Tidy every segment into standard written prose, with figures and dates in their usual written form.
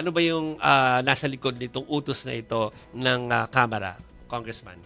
Ano ba yung nasa likod nitong utos na ito ng Kamara, Congressman?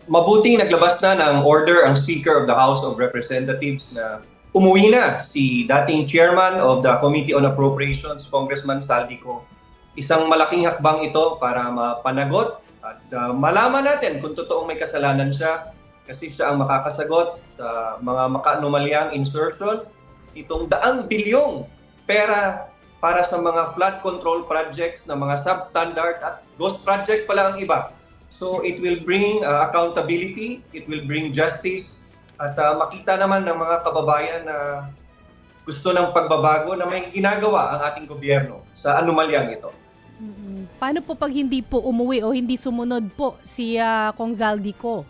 Mabuting naglabas na ng order ang Speaker of the House of Representatives na umuwi na si dating Chairman of the Committee on Appropriations, Congressman Saldico. Isang malaking hakbang ito para mapanagot at malaman natin kung totoong may kasalanan siya kasi siya ang makakasagot sa mga makaanomalyang insertion. Itong 100 bilyong pera para sa mga flood control projects na mga substandard at ghost project pala ang iba. So it will bring accountability, it will bring justice, at makita naman ng mga kababayan na gusto ng pagbabago na may ginagawa ang ating gobyerno sa anomalyang ito. Paano po pag hindi po umuwi o hindi sumunod po si Kong Zaldico?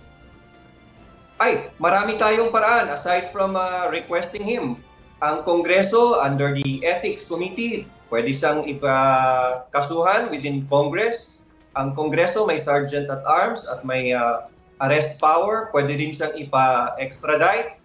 Ay, marami tayong paraan aside from requesting him. Ang Kongreso under the Ethics Committee, pwede siyang ipakasuhan within Congress. Ang Kongreso may Sergeant at Arms at may arrest power. Pwede din siyang ipa-extradite.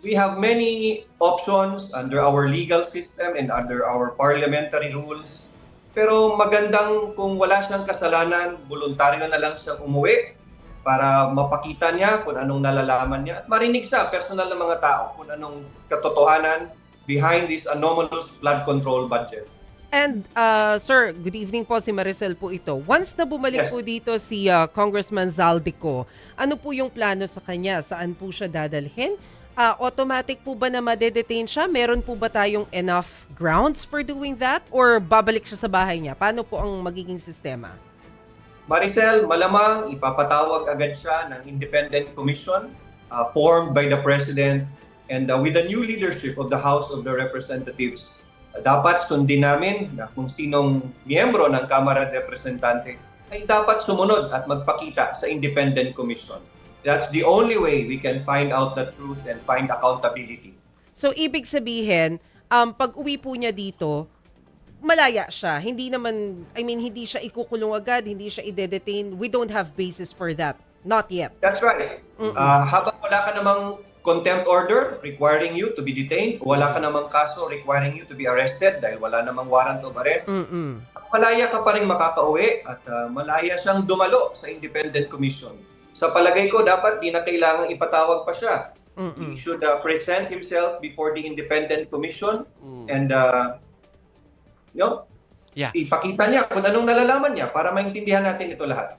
We have many options under our legal system and under our parliamentary rules. Pero magandang kung wala siyang kasalanan, voluntaryo na lang siyang umuwi para mapakita niya kung anong nalalaman niya at marinig siya, personal ng mga tao, kung anong katotohanan behind this anomalous flood control budget. And sir, good evening po, si Maricel po ito. Once na bumalik Yes. po dito si Congressman Zaldico, ano po yung plano sa kanya? Saan po siya dadalhin? Automatic po ba na madedetain siya? Meron po ba tayong enough grounds for doing that? Or babalik siya sa bahay niya? Paano po ang magiging sistema? Maricel, malamang ipapatawag agad siya ng independent commission formed by the President and with the new leadership of the House of the Representatives. Dapat sundin namin na kung sinong miyembro ng Kamara de Representante ay dapat sumunod at magpakita sa independent commission. That's the only way we can find out the truth and find accountability. So, ibig sabihin, pag uwi po niya dito, malaya siya. Hindi naman, hindi siya ikukulong agad, hindi siya i-detain. We don't have basis for that. Not yet. That's right. Habang wala ka namang contempt order requiring you to be detained, wala ka namang kaso requiring you to be arrested dahil wala namang warrant of arrest, malaya ka pa rin makakauwi at malaya siyang dumalo sa independent commission. Sa palagay ko, dapat di na kailangan ipatawag pa siya. He should present himself before the independent commission and ipakita niya kung anong nalalaman niya para maintindihan natin ito lahat.